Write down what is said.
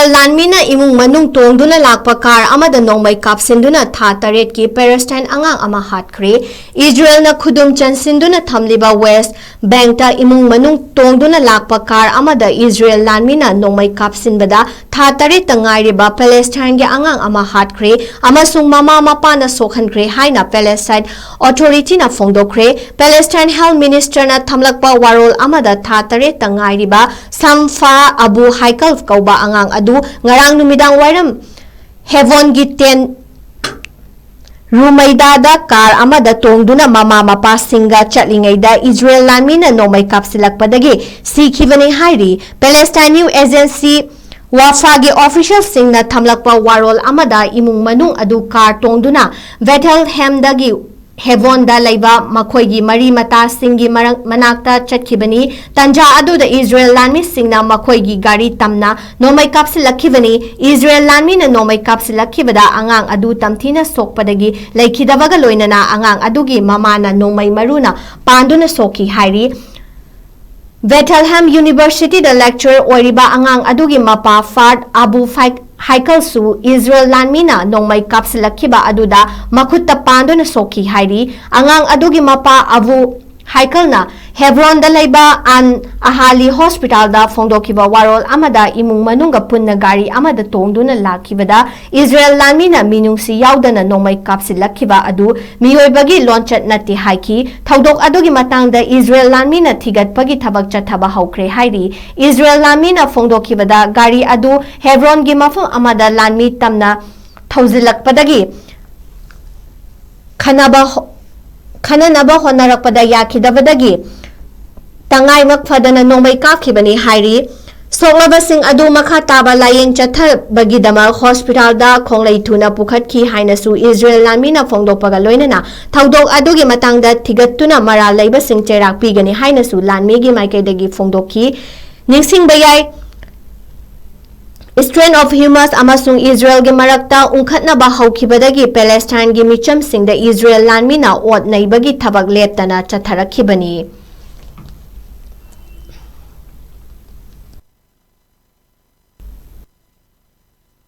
Israel Lanmisingna Emung-Manung Tongduna Lakpa car Amada Nongmei Kapsinduna tha taret ki Palestile angang ama HATKHRE Israel na khudum chansinduna thamliba West Bank ta Emung-Manung Tongduna Lakpa car Amada Israel Lanmisingna Nongmei Kapsinbada tha taret tangairiba Palestile ge angang ama HATKHRE amasung mama mapa na sokhankhre haina Palestine Authority na phongdokhre Palestine Health Minister na thamlakpa warol amada tha taret tangairiba Samfa Abu Haikal kauba angang adu ngarang numidang wairam Hevon giten Rumaidada kar amada tongduna mama mapa singa chatlingaida Israel Lanmisingna Nongmei Kapsilakpadagi sikhibani hairi Palestine News Agency Wafagi official singna thamlakpa warol amada Emung-Manung adu kar tongduna Bethlehem dagi Hevon da laiba makhoigi mari mata singi manakta chatkibani tanja adu da Israel Lanmisingna makhoigi gari tamna Nongmei Kapsilakibani Israel Lanmisingna Nongmei Kapsilakibada angang adu tamthina sokpadagi laikhidabaga loinana angang adugi mamana Nongmei maruna panduna soki hairi Bethlehem University da lecturer oiriba angang adugi mapa Fard Abu Haikal su Israel Lanmisingna Nongmei Kapsilakiba aduda makutta panduna soki hairi angang adugi mapa Abu Haikal na Hebron da laiba an ahali hospital da phongdokiba warol amada Emung-Manung punna gari amada tongduna lakibada Israel Lanmisingna minungsi yaudana Nongmei Kapsilakiba adu miyoibagi launchat nati haiki thaudok adugi matangda Israel Lanmisingna thigatpagi thabak chathaba haukre hairi Israel Lanmisingna phongdokibada gari adu Hebron gi mafum amada Lanmi tamna thauzilakpadagi Khananaba honarakpada yakidabadagi tangai makfadana Nongmei kapkibani hairi soklabasing adu makha taba layeng chathabagidama hospital da khonglei thuna pukhatki hainasu Israel Lanmisingna phongdokpaga loinana thaudok adugi matangda thigattuna mara leibasing cherak pigani hainasu Lanmigi maikaidagi phongdokki ningsingbayai Strain of Hamas amasung Israel ge marakta ungkhatnaba haukibadagi Palestine ge micham singda Israel Lanmisingna ot naibagi thabak leptana chatharakibani